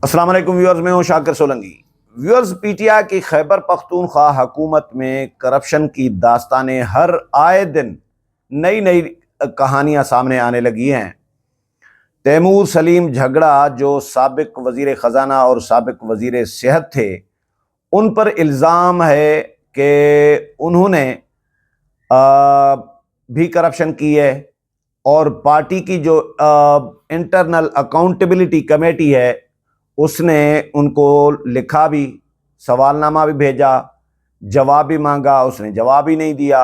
السلام علیکم ویورز، میں ہوں Shakir Solangi. Viewers, P T I کی خیبر پختونخوا حکومت میں کرپشن کی داستانیں ہر آئے دن نئی نئی کہانیاں سامنے آنے لگی ہیں۔ تیمور سلیم جھگڑا جو سابق وزیر خزانہ اور سابق وزیر صحت تھے، ان پر الزام ہے کہ انہوں نے بھی کرپشن کی ہے، اور پارٹی کی جو انٹرنل اکاؤنٹیبلٹی کمیٹی ہے اس نے ان کو لکھا بھی، سوال نامہ بھی بھیجا، جواب بھی مانگا، اس نے جواب ہی نہیں دیا۔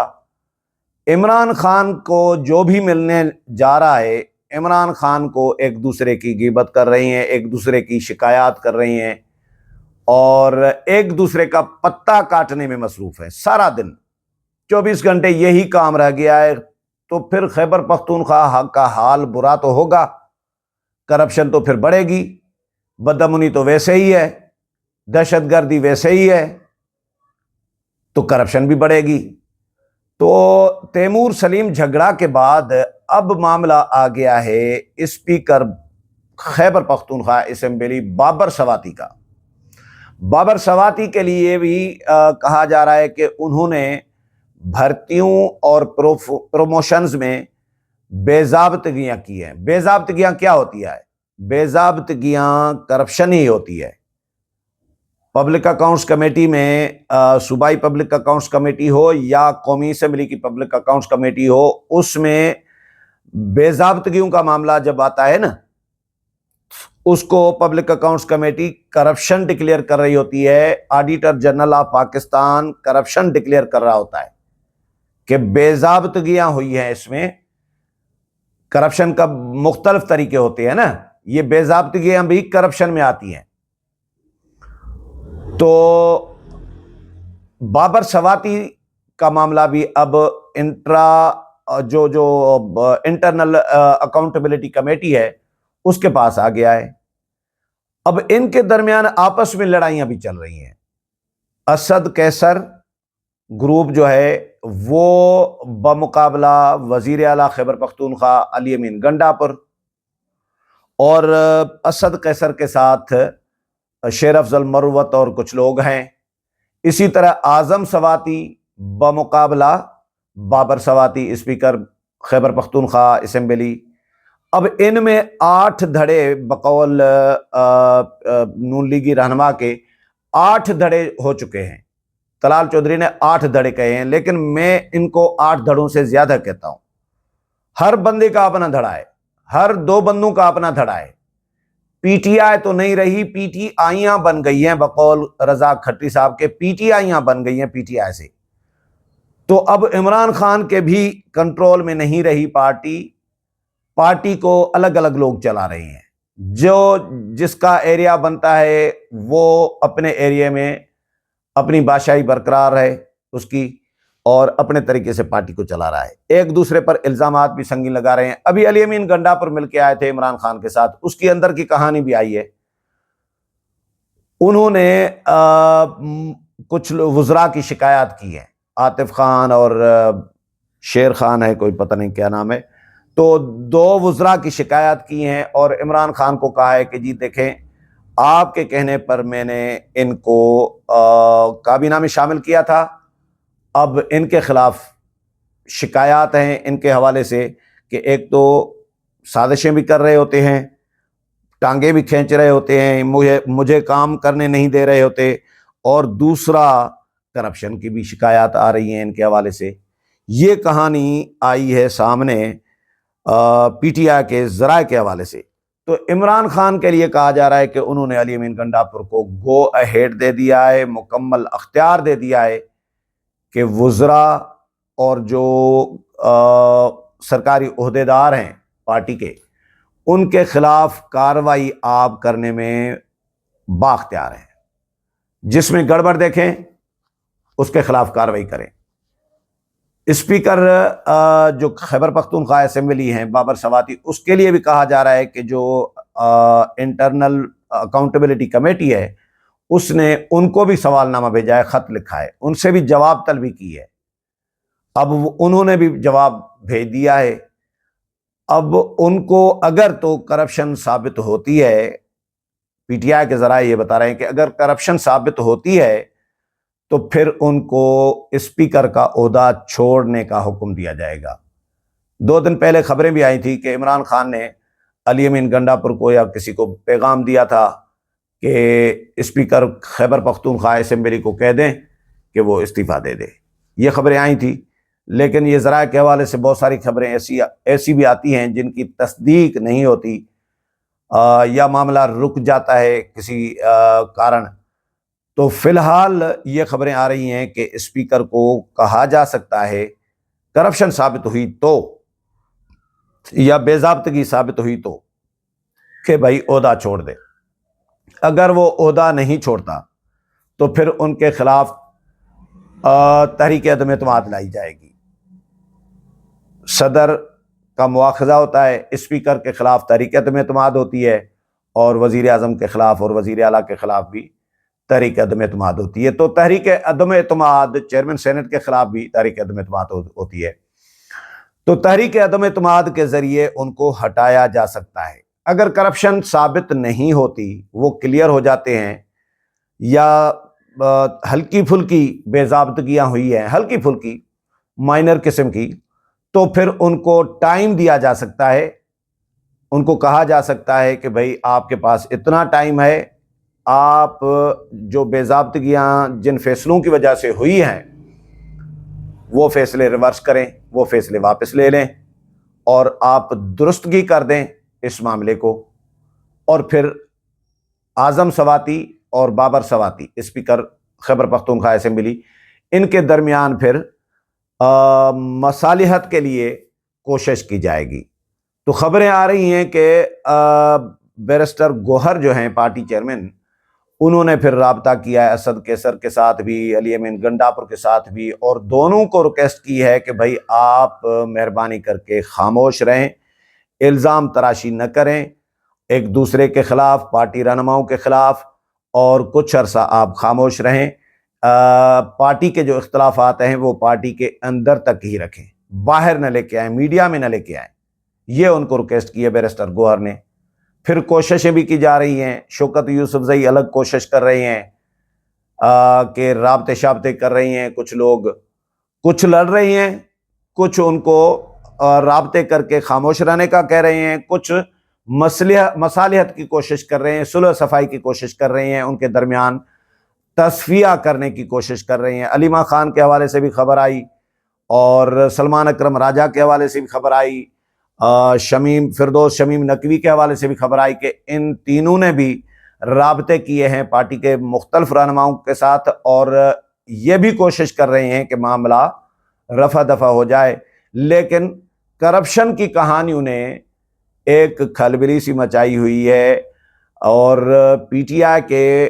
عمران خان کو جو بھی ملنے جا رہا ہے، عمران خان کو ایک دوسرے کی غیبت کر رہی ہیں، ایک دوسرے کی شکایات کر رہی ہیں، اور ایک دوسرے کا پتہ کاٹنے میں مصروف ہے۔ سارا دن 24 گھنٹے یہی کام رہ گیا ہے، تو پھر خیبر پختونخوا کا حال برا تو ہوگا، کرپشن تو پھر بڑھے گی، بدامنی تو ویسے ہی ہے، دہشت گردی ویسے ہی ہے، تو کرپشن بھی بڑھے گی۔ تو تیمور سلیم جھگڑا کے بعد اب معاملہ آ گیا ہے اسپیکر خیبر پختونخوا اسمبلی بابر سواتی کا۔ بابر سواتی کے لیے بھی کہا جا رہا ہے کہ انہوں نے بھرتیوں اور پروموشنز میں بے ضابطگیاں کی ہیں۔ بے ضابطگیاں کیا ہوتی ہے؟ بے ضابطگیاں کرپشن ہی ہوتی ہے۔ پبلک اکاؤنٹس کمیٹی میں، صوبائی پبلک اکاؤنٹس کمیٹی ہو یا قومی اسمبلی کی پبلک اکاؤنٹس کمیٹی ہو، اس میں بے ضابطگیوں کا معاملہ جب آتا ہے نا، اس کو public accounts committee corruption declare کر رہی ہوتی ہے۔ Auditor general of Pakistan corruption declare کر رہا ہوتا ہے کہ بے ضابطگیاں ہوئی ہیں اس میں۔ کرپشن کا مختلف طریقے ہوتے ہیں نا، یہ بے ضابطگیاں بھی کرپشن میں آتی ہیں۔ تو بابر سواتی کا معاملہ بھی اب جو انٹرنل اکاؤنٹیبلٹی کمیٹی ہے اس کے پاس آ گیا ہے۔ اب ان کے درمیان آپس میں لڑائیاں بھی چل رہی ہیں۔ اسد قیصر گروپ جو ہے وہ بمقابلہ وزیر اعلیٰ خیبر پختونخوا علی امین گنڈاپور، اور اسد قیصر کے ساتھ شیر افضل مروت اور کچھ لوگ ہیں۔ اسی طرح اعظم سواتی بمقابلہ بابر سواتی اسپیکر خیبر پختونخوا اسمبلی۔ اب ان میں 8 دھڑے، بقول نون لیگی رہنما کے 8 دھڑے ہو چکے ہیں۔ طلال چودھری نے 8 دھڑے کہے ہیں، لیکن میں ان کو 8 دھڑوں سے زیادہ کہتا ہوں۔ ہر بندے کا اپنا دھڑا ہے، ہر 2 بندوں کا اپنا دھڑا ہے۔ پی ٹی آئی تو نہیں رہی، پی ٹی آئیاں بن گئی ہیں، بقول رضا کھٹری صاحب کے پی ٹی آئیاں بن گئی ہیں پی ٹی آئی سے۔ تو اب عمران خان کے بھی کنٹرول میں نہیں رہی پارٹی کو الگ الگ لوگ چلا رہے ہیں۔ جو جس کا ایریا بنتا ہے وہ اپنے ایریا میں اپنی بادشاہی برقرار ہے اس کی، اور اپنے طریقے سے پارٹی کو چلا رہا ہے۔ ایک دوسرے پر الزامات بھی سنگین لگا رہے ہیں۔ ابھی علی امین گنڈاپور مل کے آئے تھے عمران خان کے ساتھ، اس کی اندر کی کہانی بھی آئی ہے۔ انہوں نے کچھ وزراء کی شکایات کی ہے، عاطف خان اور شیر خان ہے، کوئی پتہ نہیں کیا نام ہے، تو 2 وزراء کی شکایات کی ہیں، اور عمران خان کو کہا ہے کہ جی دیکھیں، آپ کے کہنے پر میں نے ان کو کابینہ میں شامل کیا تھا، اب ان کے خلاف شکایات ہیں ان کے حوالے سے کہ ایک تو سازشیں بھی کر رہے ہوتے ہیں، ٹانگیں بھی کھینچ رہے ہوتے ہیں، مجھے کام کرنے نہیں دے رہے ہوتے، اور دوسرا کرپشن کی بھی شکایات آ رہی ہیں ان کے حوالے سے۔ یہ کہانی آئی ہے سامنے پی ٹی آئی کے ذرائع کے حوالے سے۔ تو عمران خان کے لیے کہا جا رہا ہے کہ انہوں نے علی امین گنڈاپور کو گو اہیڈ دے دیا ہے، مکمل اختیار دے دیا ہے کہ وزراء اور جو سرکاری عہدیدار ہیں پارٹی کے، ان کے خلاف کارروائی آپ کرنے میں بااختیار ہیں۔ جس میں گڑبڑ دیکھیں اس کے خلاف کارروائی کریں۔ اسپیکر جو خیبر پختونخوا اسمبلی ہیں بابر سواتی، اس کے لیے بھی کہا جا رہا ہے کہ جو انٹرنل اکاؤنٹیبلٹی کمیٹی ہے اس نے ان کو بھی سوال نامہ بھیجا ہے، خط لکھا ہے، ان سے بھی جواب طلبی کی ہے۔ اب انہوں نے بھی جواب بھیج دیا ہے۔ اب ان کو اگر تو کرپشن ثابت ہوتی ہے پی ٹی آئی کے ذرائع یہ بتا رہے ہیں کہ اگر کرپشن ثابت ہوتی ہے تو پھر ان کو اسپیکر کا عہدہ چھوڑنے کا حکم دیا جائے گا۔ 2 دن پہلے خبریں بھی آئی تھی کہ عمران خان نے علی امین گنڈاپور کو یا کسی کو پیغام دیا تھا کہ اسپیکر خیبر پختونخوا اسمبلی کو کہہ دیں کہ وہ استعفیٰ دے دے۔ یہ خبریں آئی تھیں، لیکن یہ ذرائع کے حوالے سے بہت ساری خبریں ایسی بھی آتی ہیں جن کی تصدیق نہیں ہوتی، یا معاملہ رک جاتا ہے کسی کارن۔ تو فی الحال یہ خبریں آ رہی ہیں کہ اسپیکر کو کہا جا سکتا ہے کرپشن ثابت ہوئی تو یا بے ضابطگی ثابت ہوئی تو کہ بھائی عہدہ چھوڑ دے۔ اگر وہ عہدہ نہیں چھوڑتا تو پھر ان کے خلاف تحریک عدم اعتماد لائی جائے گی۔ صدر کا مواخذہ ہوتا ہے، اسپیکر کے خلاف تحریک عدم اعتماد ہوتی ہے، اور وزیر اعظم کے خلاف اور وزیر اعلیٰ کے خلاف بھی تحریک عدم اعتماد ہوتی ہے۔ تو تحریک عدم اعتماد چیئرمین سینٹ کے خلاف بھی تحریک عدم اعتماد ہوتی ہے، تو تحریک عدم اعتماد کے ذریعے ان کو ہٹایا جا سکتا ہے۔ اگر کرپشن ثابت نہیں ہوتی، وہ کلیئر ہو جاتے ہیں، یا ہلکی پھلکی بے ضابطگیاں ہوئی ہیں، ہلکی پھلکی مائنر قسم کی، تو پھر ان کو ٹائم دیا جا سکتا ہے، ان کو کہا جا سکتا ہے کہ بھائی آپ کے پاس اتنا ٹائم ہے، آپ جو بے ضابطگیاں جن فیصلوں کی وجہ سے ہوئی ہیں وہ فیصلے ریورس کریں، وہ فیصلے واپس لے لیں، اور آپ درستگی کر دیں اس معاملے کو، اور پھر اعظم سواتی اور بابر سواتی اسپیکر خیبر پختونخوا اسمبلی، ان کے درمیان پھر مصالحت کے لیے کوشش کی جائے گی۔ تو خبریں آ رہی ہیں کہ بیرسٹر گوہر جو ہیں پارٹی چیئرمین، انہوں نے پھر رابطہ کیا ہے اسد کیسر کے ساتھ بھی، علی امین گنڈاپور کے ساتھ بھی، اور دونوں کو ریکویسٹ کی ہے کہ بھائی آپ مہربانی کر کے خاموش رہیں، الزام تراشی نہ کریں ایک دوسرے کے خلاف، پارٹی رہنماؤں کے خلاف، اور کچھ عرصہ آپ خاموش رہیں۔ پارٹی کے جو اختلافات ہیں وہ پارٹی کے اندر تک ہی رکھیں، باہر نہ لے کے آئیں، میڈیا میں نہ لے کے آئیں۔ یہ ان کو ریکویسٹ کی ہے بیرسٹر گوہر نے۔ پھر کوششیں بھی کی جا رہی ہیں، شوکت یوسفزئی الگ کوشش کر رہے ہیں کہ رابطے شابطے کر رہی ہیں، کچھ لوگ کچھ لڑ رہی ہیں، کچھ ان کو رابطے کر کے خاموش رہنے کا کہہ رہے ہیں، کچھ مصالحت کی کوشش کر رہے ہیں، صلح صفائی کی کوشش کر رہے ہیں، ان کے درمیان تصفیہ کرنے کی کوشش کر رہے ہیں۔ علیمہ خان کے حوالے سے بھی خبر آئی، اور سلمان اکرم راجہ کے حوالے سے بھی خبر آئی، فردوس شمیم نقوی کے حوالے سے بھی خبر آئی کہ ان تینوں نے بھی رابطے کیے ہیں پارٹی کے مختلف رہنماؤں کے ساتھ، اور یہ بھی کوشش کر رہے ہیں کہ معاملہ رفع دفع ہو جائے۔ لیکن کرپشن کی کہانیوں نے ایک کھلبلی سی مچائی ہوئی ہے، اور پی ٹی آئی کے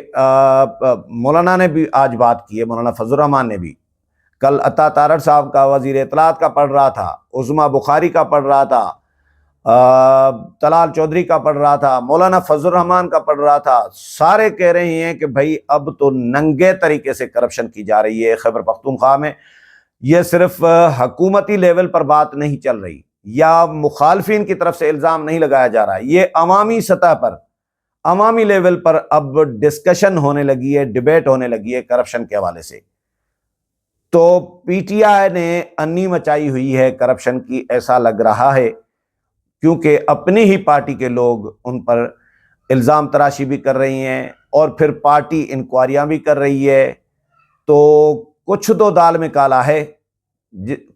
مولانا نے بھی آج بات کی ہے، مولانا فضل الرحمان نے بھی۔ کل عطا تارڑ صاحب کا وزیر اطلاعات کا پڑھ رہا تھا، عظما بخاری کا پڑھ رہا تھا، طلال چودھری کا پڑھ رہا تھا، مولانا فضل الرحمان کا پڑھ رہا تھا۔ سارے کہہ رہے ہیں کہ بھائی اب تو ننگے طریقے سے کرپشن کی جا رہی ہے خیبر پختونخوا میں۔ یہ صرف حکومتی لیول پر بات نہیں چل رہی، یا مخالفین کی طرف سے الزام نہیں لگایا جا رہا ہے، یہ عوامی سطح پر، عوامی لیول پر اب ڈسکشن ہونے لگی ہے، ڈیبیٹ ہونے لگی ہے کرپشن کے حوالے سے۔ تو پی ٹی آئی نے انی مچائی ہوئی ہے کرپشن کی، ایسا لگ رہا ہے، کیونکہ اپنی ہی پارٹی کے لوگ ان پر الزام تراشی بھی کر رہی ہیں، اور پھر پارٹی انکوائریاں بھی کر رہی ہے۔ تو کچھ تو دال میں کالا ہے،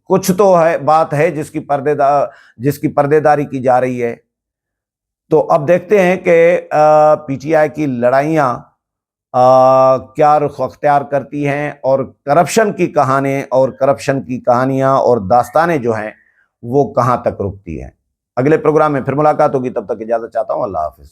کچھ تو ہے بات ہے جس کی پردے داری کی جا رہی ہے۔ تو اب دیکھتے ہیں کہ پی ٹی آئی کی لڑائیاں کیا رخ اختیار کرتی ہیں، اور کرپشن کی کہانیاں اور داستانیں جو ہیں وہ کہاں تک رکتی ہیں۔ اگلے پروگرام میں پھر ملاقات ہوگی، تب تک اجازت چاہتا ہوں، اللہ حافظ۔